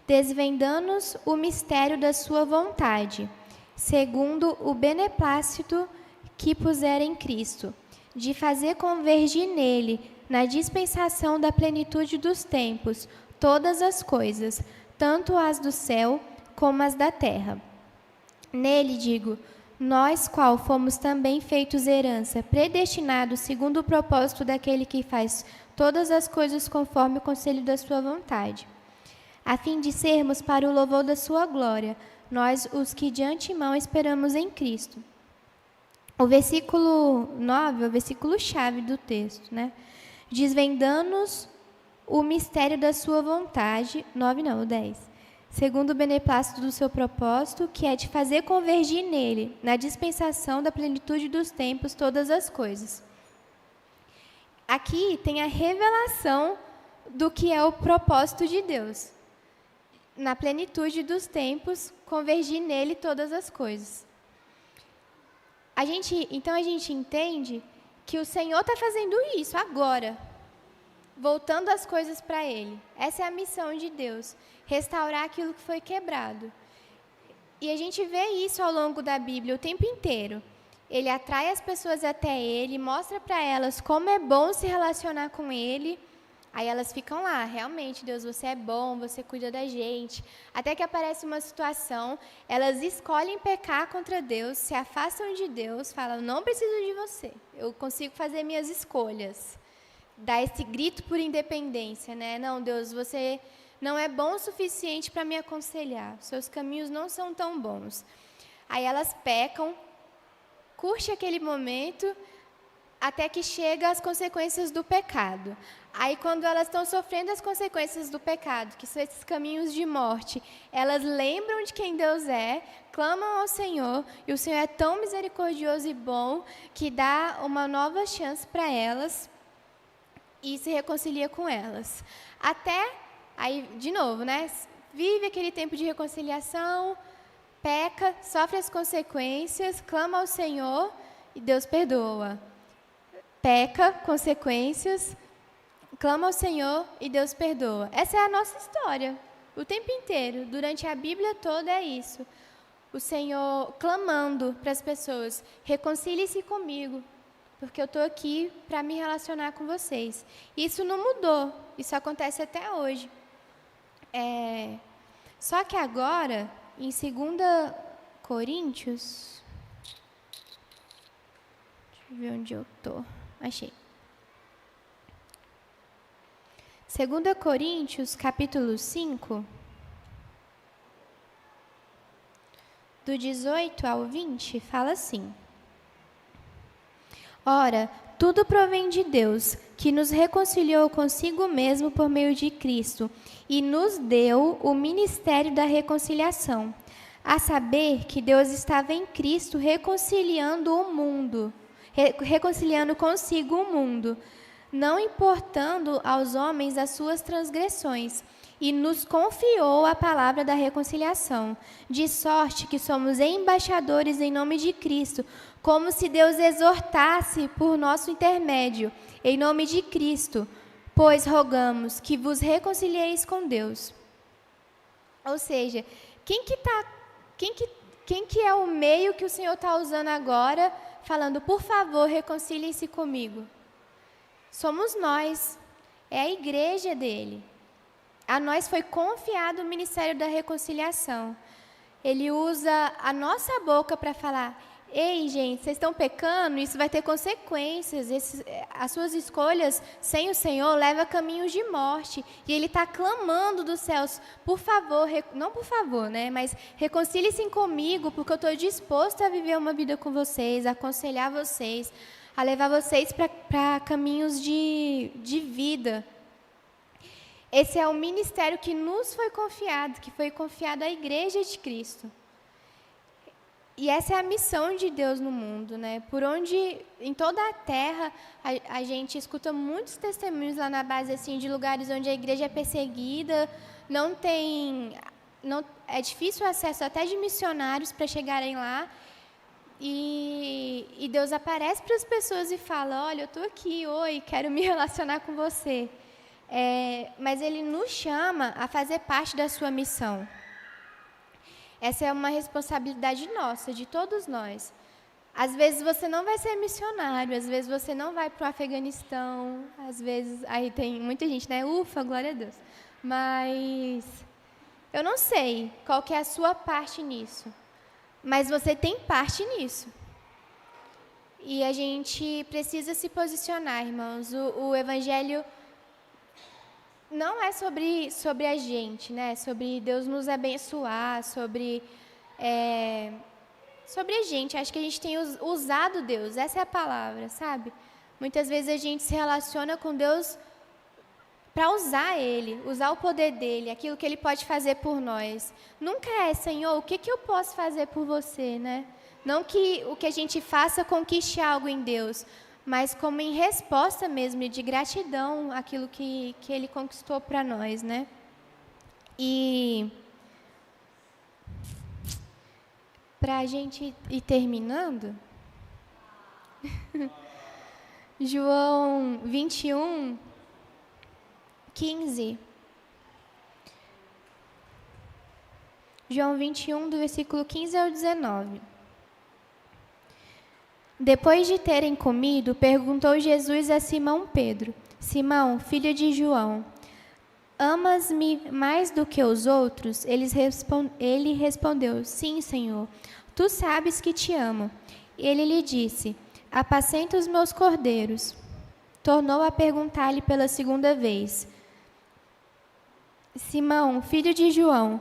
S1: Desvendando-nos o mistério da sua vontade, segundo o beneplácito que pusera em Cristo, de fazer convergir nele, na dispensação da plenitude dos tempos, todas as coisas, tanto as do céu como as da terra. Nele, digo, nós qual fomos também feitos herança, predestinados segundo o propósito daquele que faz todas as coisas conforme o conselho da sua vontade, a fim de sermos para o louvor da sua glória, nós os que de antemão esperamos em Cristo. O versículo 9 é o versículo-chave do texto, né? Desvendando-nos o mistério da sua vontade, 9 não, o 10. segundo o beneplácito do seu propósito, que é de fazer convergir nele, na dispensação da plenitude dos tempos, todas as coisas. Aqui tem a revelação do que é o propósito de Deus. Na plenitude dos tempos, convergir nele todas as coisas. Então a gente entende que o Senhor está fazendo isso agora, voltando as coisas para Ele. Essa é a missão de Deus, restaurar aquilo que foi quebrado. E a gente vê isso ao longo da Bíblia o tempo inteiro. Ele atrai as pessoas até Ele, mostra para elas como é bom se relacionar com Ele. Aí elas ficam lá, realmente, Deus, você é bom, você cuida da gente. Até que aparece uma situação, elas escolhem pecar contra Deus, se afastam de Deus, falam, não preciso de você, eu consigo fazer minhas escolhas. Dá esse grito por independência, né? Não, Deus, você não é bom o suficiente para me aconselhar, seus caminhos não são tão bons. Aí elas pecam, curte aquele momento, até que chega as consequências do pecado. Aí, quando elas estão sofrendo as consequências do pecado, que são esses caminhos de morte, elas lembram de quem Deus é, clamam ao Senhor, e o Senhor é tão misericordioso e bom que dá uma nova chance para elas e se reconcilia com elas. Até, aí, de novo, né? Vive aquele tempo de reconciliação, peca, sofre as consequências, clama ao Senhor e Deus perdoa. Peca, consequências, clama ao Senhor e Deus perdoa. Essa é a nossa história, o tempo inteiro, durante a Bíblia toda é isso. O Senhor clamando para as pessoas, reconcilie-se comigo, porque eu estou aqui para me relacionar com vocês. Isso não mudou, isso acontece até hoje. Só que agora, em 2 Coríntios, deixa eu ver onde eu estou. Achei. 2 Coríntios, capítulo 5, do 18 ao 20, fala assim: Ora, tudo provém de Deus, que nos reconciliou consigo mesmo por meio de Cristo, e nos deu o ministério da reconciliação, a saber que Deus estava em Cristo reconciliando o mundo, reconciliando consigo o mundo, não importando aos homens as suas transgressões, e nos confiou a palavra da reconciliação, de sorte que somos embaixadores em nome de Cristo, como se Deus exortasse por nosso intermédio, em nome de Cristo, pois rogamos que vos reconcilieis com Deus. Ou seja, quem que é o meio que o Senhor está usando agora, falando, por favor, reconciliem-se comigo? Somos nós, é a igreja dele. A nós foi confiado o ministério da reconciliação. Ele usa a nossa boca para falar, ei, gente, vocês estão pecando, isso vai ter consequências. As suas escolhas sem o Senhor levam a caminhos de morte. E Ele está clamando dos céus, por favor, não por favor, né? Mas reconciliem-se comigo, porque eu estou disposto a viver uma vida com vocês, a aconselhar vocês, a levar vocês para caminhos de vida. Esse é o ministério que nos foi confiado, que foi confiado à Igreja de Cristo. E essa é a missão de Deus no mundo, né? Por onde, em toda a terra, a gente escuta muitos testemunhos lá na base, assim, de lugares onde a igreja é perseguida, é difícil o acesso até de missionários para chegarem lá, e Deus aparece para as pessoas e fala, olha, eu estou aqui, oi, quero me relacionar com você. Mas Ele nos chama a fazer parte da sua missão. Essa é uma responsabilidade nossa, de todos nós. Às vezes você não vai ser missionário, às vezes você não vai para o Afeganistão, às vezes, aí tem muita gente, né? Ufa, glória a Deus. Mas eu não sei qual que é a sua parte nisso, mas você tem parte nisso. E a gente precisa se posicionar, irmãos. O Evangelho não é sobre a gente, né? Sobre Deus nos abençoar, sobre a gente. Acho que a gente tem usado Deus, essa é a palavra, sabe? Muitas vezes a gente se relaciona com Deus para usar Ele, usar o poder dEle, aquilo que Ele pode fazer por nós. Nunca é, Senhor, o que eu posso fazer por você, né? Não que o que a gente faça conquiste algo em Deus, mas como em resposta mesmo, de gratidão àquilo que Ele conquistou para nós, né? E para a gente ir terminando, João 21, 15. João 21, do versículo 15 ao 19. Depois de terem comido, perguntou Jesus a Simão Pedro: Simão, filho de João, amas-me mais do que os outros? Ele respondeu: Sim, Senhor, tu sabes que te amo. Ele lhe disse: Apacenta os meus cordeiros. Tornou a perguntar-lhe pela segunda vez: Simão, filho de João,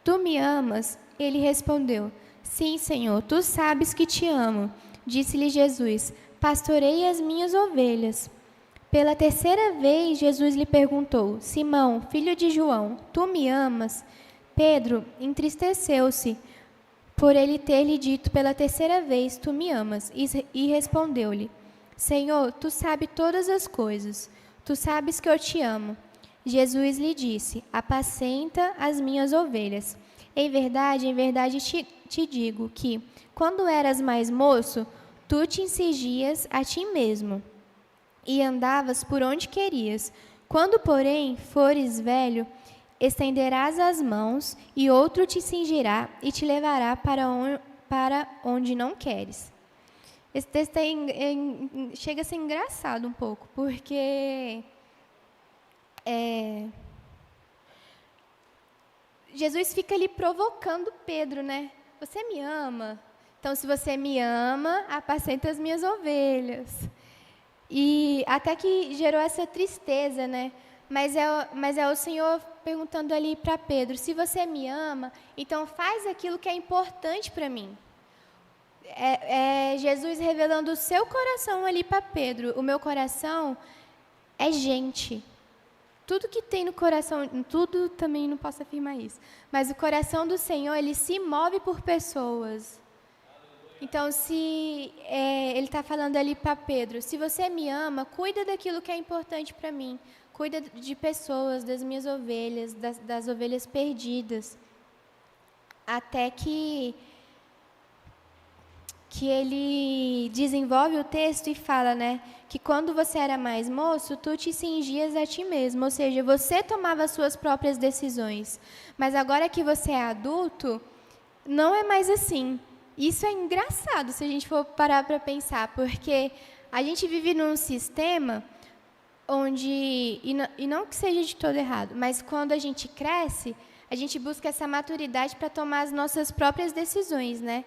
S1: tu me amas? Ele respondeu: Sim, Senhor, tu sabes que te amo. Disse-lhe Jesus: Pastorei as minhas ovelhas. Pela terceira vez, Jesus lhe perguntou: Simão, filho de João, tu me amas? Pedro entristeceu-se por ele ter lhe dito pela terceira vez: Tu me amas? E respondeu-lhe: Senhor, tu sabes todas as coisas. Tu sabes que eu te amo. Jesus lhe disse: Apacenta as minhas ovelhas. Em verdade te digo que, quando eras mais moço, tu te cingias a ti mesmo e andavas por onde querias. Quando, porém, fores velho, estenderás as mãos e outro te cingirá e te levará para onde não queres. Esse texto chega a ser engraçado um pouco, porque Jesus fica ali provocando Pedro, né? Você me ama? Então, se você me ama, apacenta as minhas ovelhas. E até que gerou essa tristeza, né? Mas é o Senhor perguntando ali para Pedro: se você me ama, então faz aquilo que é importante para mim. É Jesus revelando o seu coração ali para Pedro. O meu coração é gente. Tudo que tem no coração, tudo também não posso afirmar isso, mas o coração do Senhor, ele se move por pessoas. Então, se ele está falando ali para Pedro: se você me ama, cuida daquilo que é importante para mim. Cuida de pessoas, das minhas ovelhas, das ovelhas perdidas. Até que ele desenvolve o texto e fala, né, que quando você era mais moço, tu te cingias a ti mesmo, ou seja, você tomava as suas próprias decisões. Mas agora que você é adulto, não é mais assim. Isso é engraçado se a gente for parar para pensar, porque a gente vive num sistema onde, e não que seja de todo errado, mas quando a gente cresce, a gente busca essa maturidade para tomar as nossas próprias decisões, né?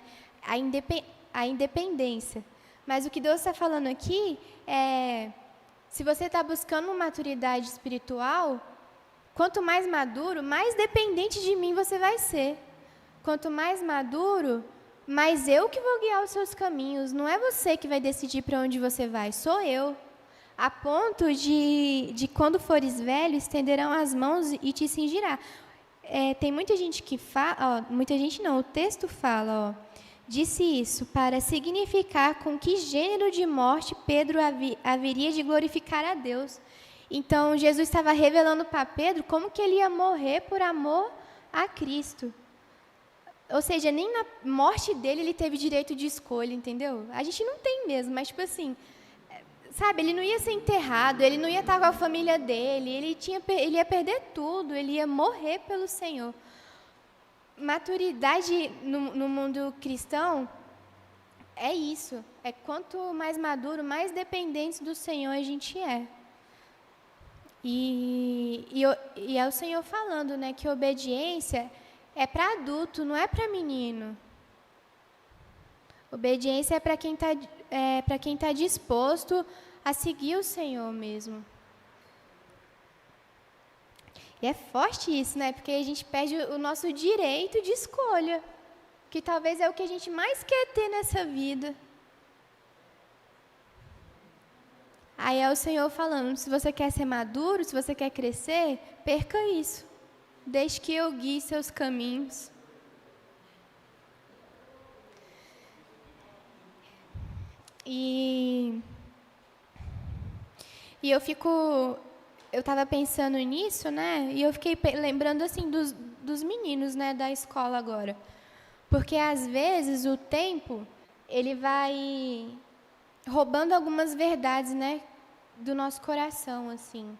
S1: A independência. Mas o que Deus está falando aqui é: se você está buscando maturidade espiritual, quanto mais maduro, mais dependente de mim você vai ser. Quanto mais maduro, mais eu que vou guiar os seus caminhos. Não é você que vai decidir para onde você vai, sou eu. A ponto de quando fores velho, estenderão as mãos e te cingirá. Tem muita gente que fala, muita gente não, o texto fala, disse isso para significar com que gênero de morte Pedro haveria de glorificar a Deus. Então, Jesus estava revelando para Pedro como que ele ia morrer por amor a Cristo. Ou seja, nem na morte dele ele teve direito de escolha, entendeu? A gente não tem mesmo, mas tipo assim, sabe, ele não ia ser enterrado, ele não ia estar com a família dele, ele ia perder tudo, ele ia morrer pelo Senhor. Maturidade no mundo cristão é isso. É quanto mais maduro, mais dependente do Senhor a gente é. E é o Senhor falando, né, que obediência é para adulto, não é para menino. Obediência é para quem tá disposto a seguir o Senhor mesmo. E é forte isso, né? Porque a gente perde o nosso direito de escolha, que talvez é o que a gente mais quer ter nessa vida. Aí é o Senhor falando, se você quer ser maduro, se você quer crescer, perca isso. Deixe que eu guie seus caminhos. E eu estava pensando nisso, né? E eu fiquei lembrando assim dos meninos, né, da escola agora. Porque às vezes o tempo ele vai roubando algumas verdades, né, do nosso coração, assim.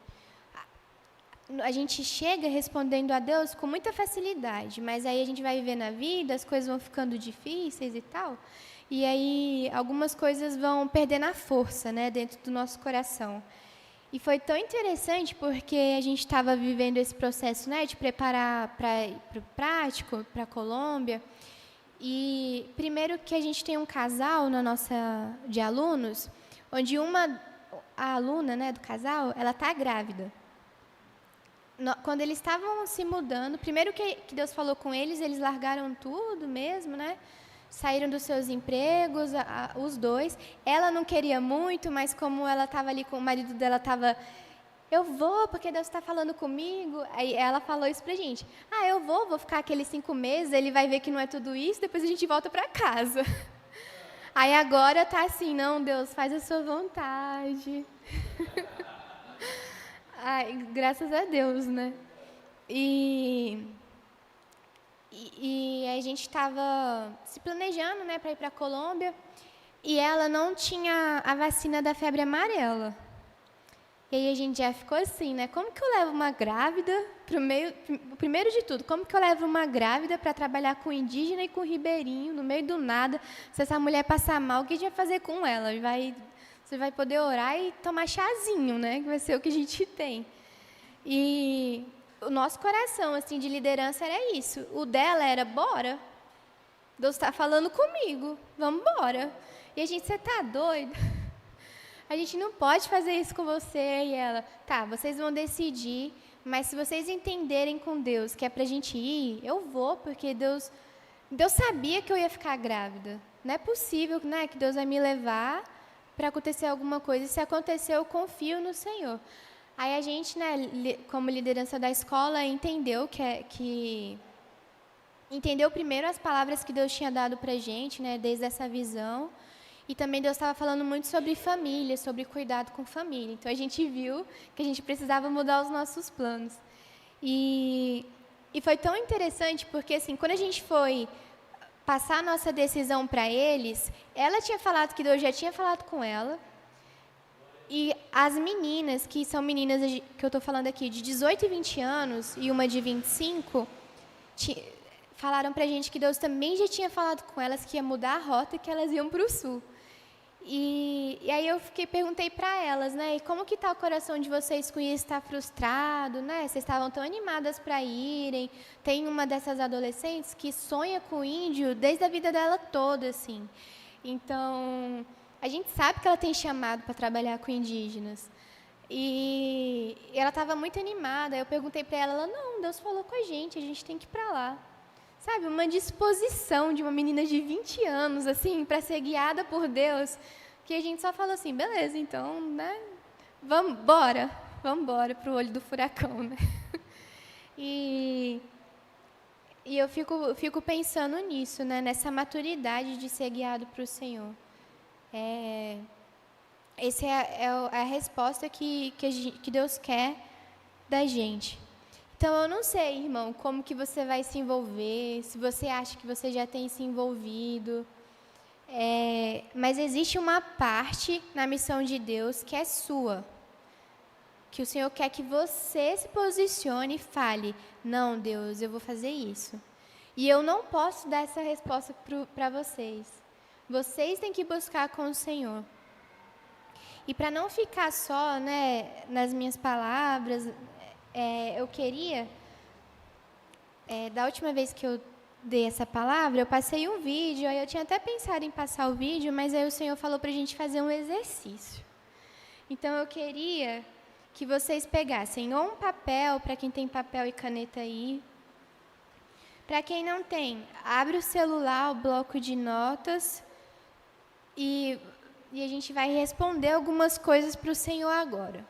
S1: A gente chega respondendo a Deus com muita facilidade, mas aí a gente vai viver na vida, as coisas vão ficando difíceis e tal, e aí algumas coisas vão perdendo a força, né, dentro do nosso coração. E foi tão interessante porque a gente estava vivendo esse processo, né, de preparar para o prático, para a Colômbia. E primeiro que a gente tem um casal na nossa de alunos, onde a aluna, né, do casal, ela está grávida. Quando eles estavam se mudando, primeiro que Deus falou com eles, eles largaram tudo mesmo, né? Saíram dos seus empregos, os dois. Ela não queria muito, mas como ela estava ali com o marido dela, eu vou, porque Deus está falando comigo. Aí ela falou isso pra gente. Eu vou ficar aqueles 5 meses, ele vai ver que não é tudo isso, depois a gente volta para casa. Aí agora tá assim, não, Deus, faz a sua vontade. Ai, graças a Deus, né? E a gente estava se planejando, né, para ir para a Colômbia, e ela não tinha a vacina da febre amarela. E aí a gente já ficou assim, né? Como que eu levo uma grávida para o meio... Primeiro de tudo, como que eu levo uma grávida para trabalhar com indígena e com ribeirinho, no meio do nada? Se essa mulher passar mal, o que a gente vai fazer com ela? Você vai poder orar e tomar chazinho, né? Que vai ser o que a gente tem. E o nosso coração, assim, de liderança era isso. O dela era, bora. Deus está falando comigo, vamos embora. E a gente, você está doido? A gente não pode fazer isso com você. E ela, tá, vocês vão decidir, mas se vocês entenderem com Deus que é para a gente ir, eu vou, porque Deus sabia que eu ia ficar grávida. Não é possível, né, que Deus vai me levar para acontecer alguma coisa. E se acontecer, eu confio no Senhor. Aí a gente, né, como liderança da escola, entendeu entendeu primeiro as palavras que Deus tinha dado para a gente, né, desde essa visão. E também Deus estava falando muito sobre família, sobre cuidado com família. Então a gente viu que a gente precisava mudar os nossos planos. E foi tão interessante porque, assim, quando a gente foi passar a nossa decisão para eles, ela tinha falado que Deus já tinha falado com ela. E as meninas, que são meninas que eu estou falando aqui, de 18 e 20 anos, e uma de 25, falaram para a gente que Deus também já tinha falado com elas que ia mudar a rota e que elas iam para o sul. E aí eu perguntei para elas, né, e como que está o coração de vocês com isso? Está frustrado, né? Vocês estavam tão animadas para irem. Tem uma dessas adolescentes que sonha com índio desde a vida dela toda, assim. Então, a gente sabe que ela tem chamado para trabalhar com indígenas. E ela estava muito animada. Eu perguntei para ela, não, Deus falou com a gente tem que ir para lá. Sabe, uma disposição de uma menina de 20 anos, assim, para ser guiada por Deus, que a gente só falou assim, beleza, então, né, vamos embora para o olho do furacão, né? E eu fico pensando nisso, né, nessa maturidade de ser guiado para o Senhor. Essa é a resposta que Deus quer da gente. Então, eu não sei, irmão, como que você vai se envolver, se você acha que você já tem se envolvido. Mas existe uma parte na missão de Deus que é sua. Que o Senhor quer que você se posicione e fale, não, Deus, eu vou fazer isso. E eu não posso dar essa resposta para vocês. Vocês têm que buscar com o Senhor. E para não ficar só, né, nas minhas palavras, eu queria, da última vez que eu dei essa palavra, eu passei um vídeo, aí eu tinha até pensado em passar o vídeo, mas aí o Senhor falou para a gente fazer um exercício. Então, eu queria que vocês pegassem ou um papel, para quem tem papel e caneta aí. Para quem não tem, abre o celular, o bloco de notas, e e a gente vai responder algumas coisas para o Senhor agora.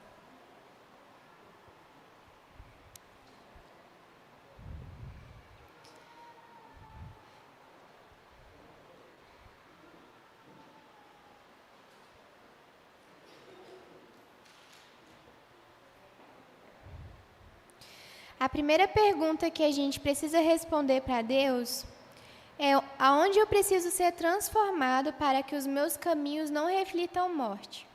S1: A primeira pergunta que a gente precisa responder para Deus é: aonde eu preciso ser transformado para que os meus caminhos não reflitam morte?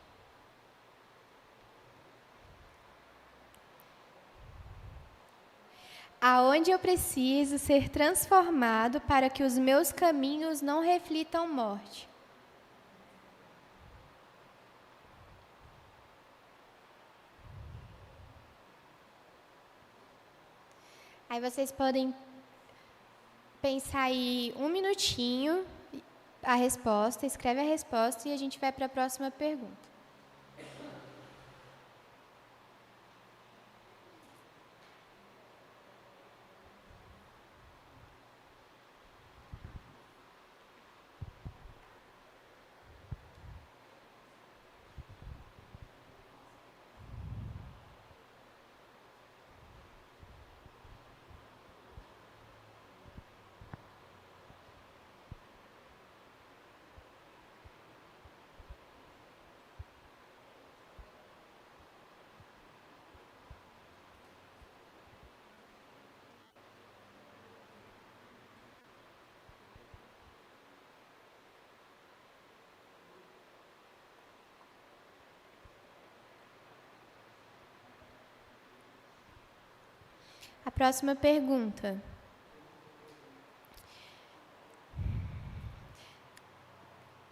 S1: Aonde eu preciso ser transformado para que os meus caminhos não reflitam morte? Aí vocês podem pensar aí um minutinho a resposta, escreve a resposta e a gente vai para a próxima pergunta. A próxima pergunta.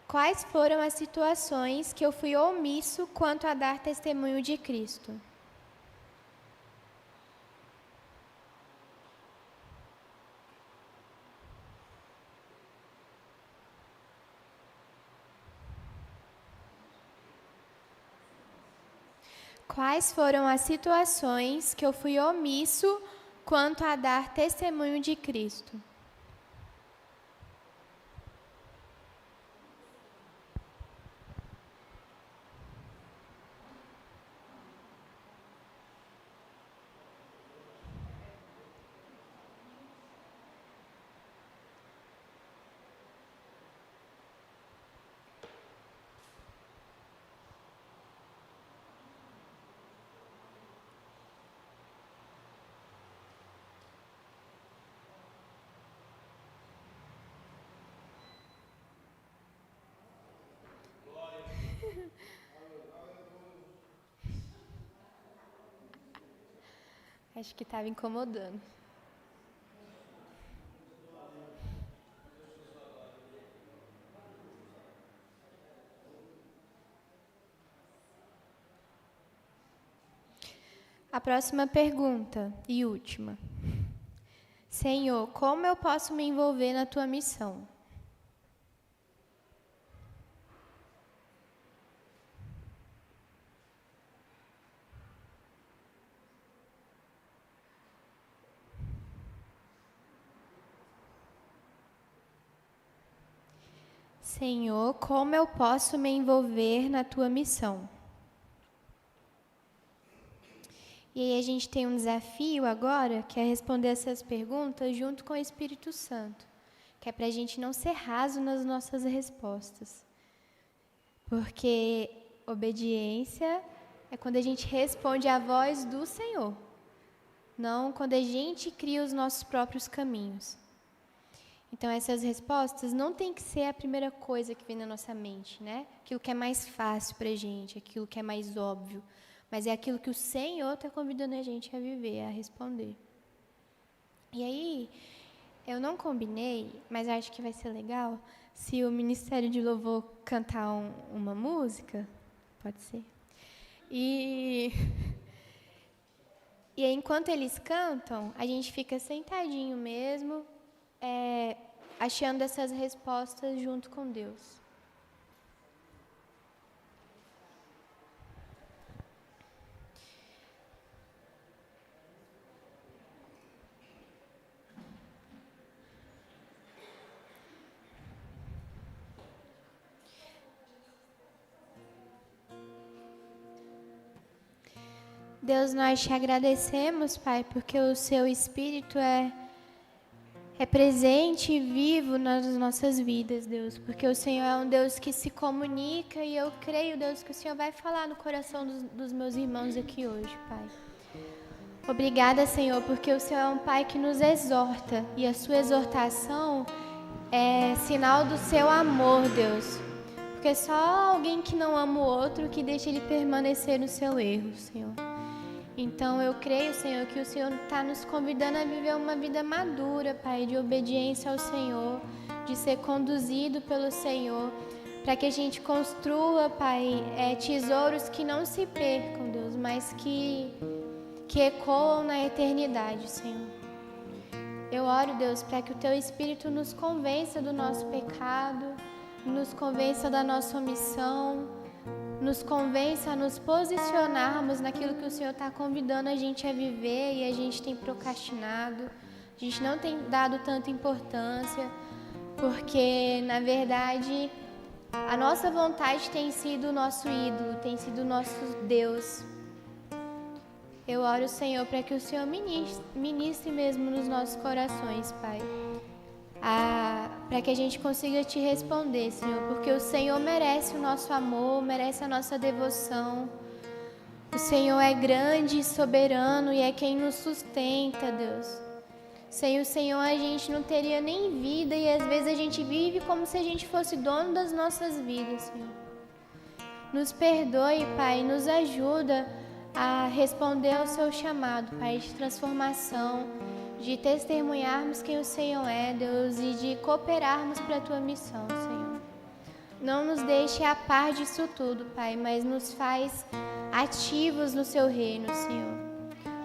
S1: Quais foram as situações que eu fui omisso quanto a dar testemunho de Cristo? Quais foram as situações que eu fui omisso quanto a dar testemunho de Cristo? Acho que estava incomodando. A próxima pergunta e última. Senhor, como eu posso me envolver na tua missão? Senhor, como eu posso me envolver na tua missão? E aí a gente tem um desafio agora, que é responder essas perguntas junto com o Espírito Santo, que é para a gente não ser raso nas nossas respostas. Porque obediência é quando a gente responde à voz do Senhor, não quando a gente cria os nossos próprios caminhos. Então, essas respostas não tem que ser a primeira coisa que vem na nossa mente, né? Aquilo que é mais fácil para a gente, aquilo que é mais óbvio. Mas é aquilo que o Senhor está convidando a gente a viver, a responder. E aí, eu não combinei, mas acho que vai ser legal se o Ministério de Louvor cantar uma música. Pode ser? E aí, enquanto eles cantam, a gente fica sentadinho mesmo, achando essas respostas junto com Deus. Deus, nós te agradecemos, Pai, porque o seu Espírito é presente e vivo nas nossas vidas, Deus. Porque o Senhor é um Deus que se comunica e eu creio, Deus, que o Senhor vai falar no coração dos meus irmãos aqui hoje, Pai. Obrigada, Senhor, porque o Senhor é um Pai que nos exorta e a sua exortação é sinal do seu amor, Deus. Porque só alguém que não ama o outro que deixa ele permanecer no seu erro, Senhor. Então eu creio, Senhor, que o Senhor está nos convidando a viver uma vida madura, Pai, de obediência ao Senhor, de ser conduzido pelo Senhor, para que a gente construa, Pai, tesouros que não se percam, Deus, mas que ecoam na eternidade, Senhor. Eu oro, Deus, para que o Teu Espírito nos convença do nosso pecado, nos convença da nossa omissão, nos convença a nos posicionarmos naquilo que o Senhor está convidando a gente a viver e a gente tem procrastinado, a gente não tem dado tanta importância, porque, na verdade, a nossa vontade tem sido o nosso ídolo, tem sido o nosso Deus. Eu oro, Senhor, para que o Senhor ministre mesmo nos nossos corações, Pai. Para que a gente consiga te responder, Senhor, porque o Senhor merece o nosso amor, merece a nossa devoção. O Senhor é grande e soberano e é quem nos sustenta, Deus. Sem o Senhor a gente não teria nem vida e às vezes a gente vive como se a gente fosse dono das nossas vidas, Senhor. Nos perdoe, Pai, nos ajuda a responder ao seu chamado, Pai, de transformação, de testemunharmos quem o Senhor é, Deus, e de cooperarmos para a Tua missão, Senhor. Não nos deixe a par disso tudo, Pai, mas nos faz ativos no Seu reino, Senhor.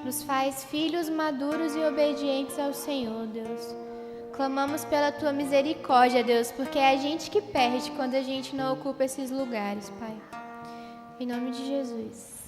S1: Nos faz filhos maduros e obedientes ao Senhor, Deus. Clamamos pela Tua misericórdia, Deus, porque é a gente que perde quando a gente não ocupa esses lugares, Pai. Em nome de Jesus.